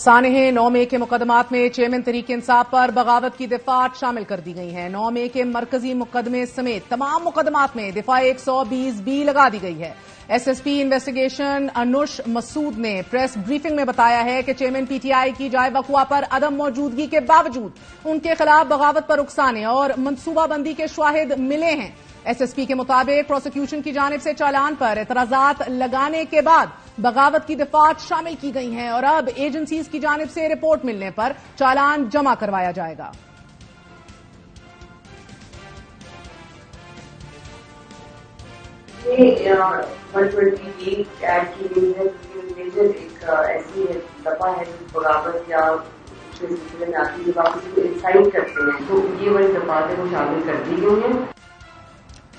सानहे 9 मई के मुकदमात में चेयरमैन तहरीक इंसाफ पर बगावत की दफात शामिल कर दी गई है। 9 मई के मरकजी मुकदमे समेत तमाम मुकदमात में दफा 120B लगा दी गई है। एसएसपी इन्वेस्टिगेशन अनुश मसूद ने प्रेस ब्रीफिंग में बताया है कि चेयरमैन पीटीआई की जाए वक़ुआ पर अदम मौजूदगी के बावजूद उनके खिलाफ बगावत पर उकसाने और मनसूबाबंदी के शाहिद मिले हैं। एसएसपी के मुताबिक प्रोसिक्यूशन की जानिब से चालान पर एतराजात लगाने के बाद बगावत की दफात शामिल की गई हैं और अब एजेंसीज की जानिब से रिपोर्ट मिलने पर चालान जमा करवाया जाएगा। ये 120B ऐड की गई है। मेजर एक ऐसी दफा है जो बगावत या सिलसिले में आती है, वापस इंसाइट करते हैं, तो ये वाली दफा है वो शामिल कर दी गई है।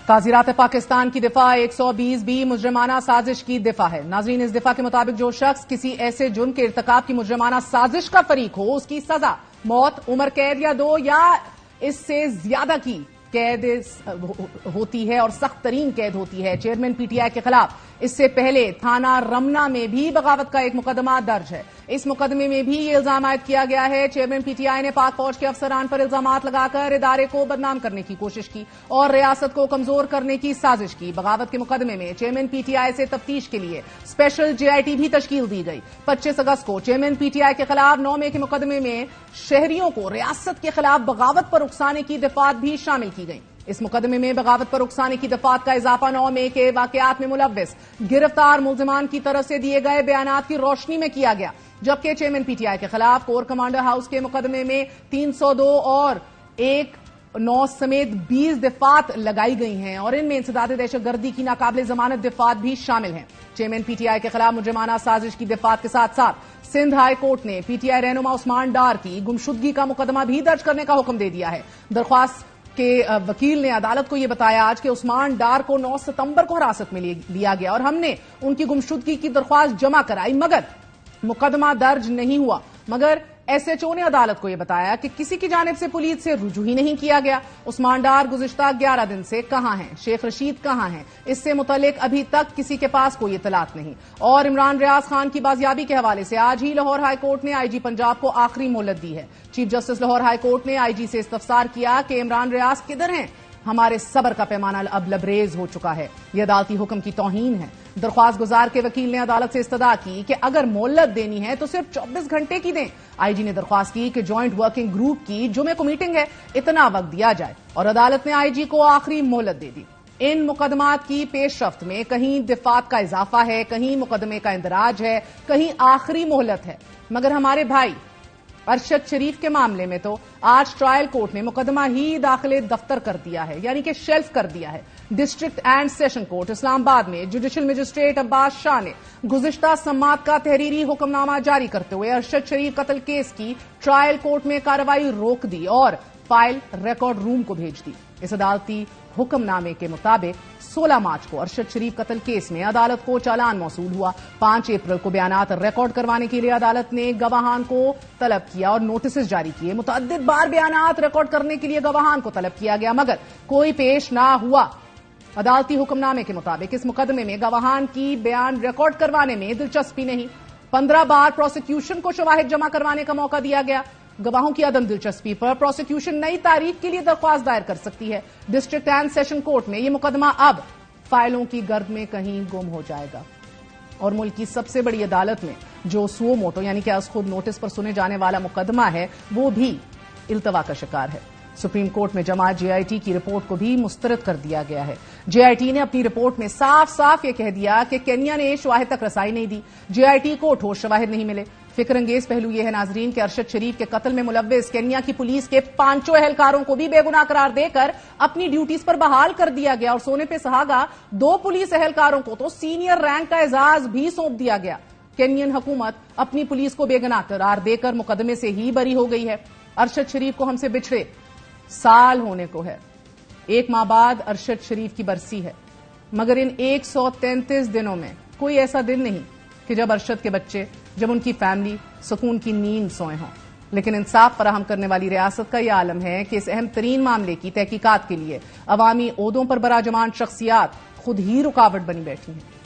ताज़ीरात पाकिस्तान की दफा 120B मुजरिमाना साजिश की दफा है। नाजरीन, इस दफा के मुताबिक जो शख्स किसी ऐसे जुर्म के इर्तिकाब की मुजरिमाना साजिश का फरीक हो उसकी सजा मौत, उम्र कैद या 2 या इससे ज्यादा की कैद होती है और सख्त तरीन कैद होती है। चेयरमैन पीटीआई के खिलाफ इससे पहले थाना रमना में भी बगावत का एक मुकदमा दर्ज है। इस मुकदमे में भी ये इल्जाम आयद किया गया है। चेयरमैन पीटीआई ने पाक फौज के अफसरान पर इल्जामात लगाकर इदारे को बदनाम करने की कोशिश की और रियासत को कमजोर करने की साजिश की। बगावत के मुकदमे में चेयरमैन पीटीआई से तफ्तीश के लिए स्पेशल जेआईटी भी तश्कील दी गई। 25 अगस्त को चेयरमैन पीटीआई के खिलाफ 9 मई के मुकदमे में शहरियों को रियासत के खिलाफ बगावत पर उकसाने की दफात भी शामिल की गई। इस मुकदमे में बगावत पर उकसाने की दफात का इजाफा 9 मई के वाकयात में मुलव्विस गिरफ्तार मुल्जिमान की तरफ से दिए गए बयानात की रोशनी में किया गया, जबकि चेयरमैन पीटीआई के खिलाफ कोर कमांडर हाउस के मुकदमे में 302 और 1/9 समेत 20 दफात लगाई गई हैं और इनमें इंसदाद दहशतगर्दी की नाकाबिल जमानत दफात भी शामिल हैं। चेयरमैन पीटीआई के खिलाफ मुजरिमाना साजिश की दफात के साथ साथ सिंध हाई कोर्ट ने पीटीआई रहनुमा उस्मान डार की गुमशुदगी का मुकदमा भी दर्ज करने का हुक्म दे दिया है। दरख्वास्त के वकील ने अदालत को यह बताया आज कि उस्मान डार को 9 सितंबर को हिरासत में लिया गया और हमने उनकी गुमशुदगी की दरख्वास्त जमा कराई मगर मुकदमा दर्ज नहीं हुआ। मगर एसएचओ ने अदालत को यह बताया कि किसी की जानिब से पुलिस से रुजू ही नहीं किया गया। उस्मान डार गुज़िश्ता 11 दिन से कहां हैं, शेख रशीद कहां हैं, इससे मुतल्लिक अभी तक किसी के पास कोई इतलात नहीं। और इमरान रियाज खान की बाजियाबी के हवाले से आज ही लाहौर हाई कोर्ट ने आईजी पंजाब को आखिरी मोहलत दी है। Chief justice Lahore high court ने आईजी से इस्तफसार किया कि इमरान रियाज किधर हैं, हमारे सब्र का पैमाना अब लबरेज हो चुका है, यह अदालती हुक्म की तौहीन है। दरख्वास्त गुजार के वकील ने अदालत से इस्तदा की कि अगर मोहलत देनी है तो सिर्फ 24 घंटे की दें। आईजी ने दरख्वास्त की कि ज्वाइंट वर्किंग ग्रुप की जुमे को मीटिंग है, इतना वक्त दिया जाए और अदालत ने आईजी को आखिरी मोहलत दे दी। इन मुकदमात की पेशरफ्त में कहीं दफात का इजाफा है, कहीं मुकदमे का इंदराज है, कहीं आखिरी मोहलत है। मगर हमारे भाई अरशद शरीफ के मामले में तो आज ट्रायल कोर्ट ने मुकदमा ही दाखिले दफ्तर कर दिया है, यानी कि शेल्फ कर दिया है। District and session court Islamabad में जुडिशल मजिस्ट्रेट अब्बास शाह ने गुज़िश्ता समात का तहरीरी हुक्मनामा जारी करते हुए अरशद शरीफ कत्ल केस की ट्रायल कोर्ट में कार्रवाई रोक दी और फाइल रिकॉर्ड रूम को भेज दी। इस अदालती हुक्मनामे के मुताबिक 16 मार्च को अरशद शरीफ कत्ल केस में अदालत को चालान मौसूल हुआ। 5 अप्रैल को बयानात रिकॉर्ड करवाने के लिए अदालत ने गवाहान को तलब किया और नोटिस जारी किए। मुतअद्दिद बार बयानात रिकॉर्ड करने के लिए गवाहान को तलब किया गया मगर कोई पेश ना हुआ। अदालती हुक्मनामे के मुताबिक इस मुकदमे में गवाहान की बयान रिकॉर्ड करवाने में दिलचस्पी नहीं। 15 बार प्रोसिक्यूशन को शवाहिद जमा करवाने का मौका दिया गया। गवाहों की अदम दिलचस्पी पर प्रोसिक्यूशन नई तारीख के लिए दरख्वास्त दायर कर सकती है। डिस्ट्रिक्ट एंड सेशन कोर्ट में यह मुकदमा अब फाइलों की गर्द में कहीं गुम हो जाएगा और मुल्क की सबसे बड़ी अदालत में जो सुओ मोटो यानी कि आज खुद नोटिस पर सुने जाने वाला मुकदमा है वो भी इल्तवा का शिकार है। सुप्रीम कोर्ट में जमा जेआईटी की रिपोर्ट को भी मुस्तरद कर दिया गया है। जेआईटी ने अपनी रिपोर्ट में साफ साफ यह कह दिया कि केन्या ने शवाहिद तक रसाई नहीं दी, जेआईटी को ठोस शवाहिद नहीं मिले। फिक्रअंगेज पहलू यह है नाजरीन कि अरशद शरीफ के कत्ल में मुलव्विस केन्या की पुलिस के 5 एहलकारों को भी बेगुनाह करार देकर अपनी ड्यूटीज पर बहाल कर दिया गया और सोने पे सुहागा 2 पुलिस एहलकारों को तो सीनियर रैंक का एजाज भी सौंप दिया गया। केन्यन हुकूमत अपनी पुलिस को बेगुनाह करार देकर मुकदमे से ही बरी हो गई है। अरशद शरीफ को हमसे बिछड़े साल होने को है। 1 माह बाद अरशद शरीफ की बरसी है मगर इन 133 दिनों में कोई ऐसा दिन नहीं कि जब अरशद के बच्चे, जब उनकी फैमिली सुकून की नींद सोए हों। लेकिन इंसाफ फराहम करने वाली रियासत का यह आलम है कि इस अहम तरीन मामले की तहकीकात के लिए अवामी ओहदों पर बराजमान शख्सियात खुद ही रुकावट बनी बैठी हैं।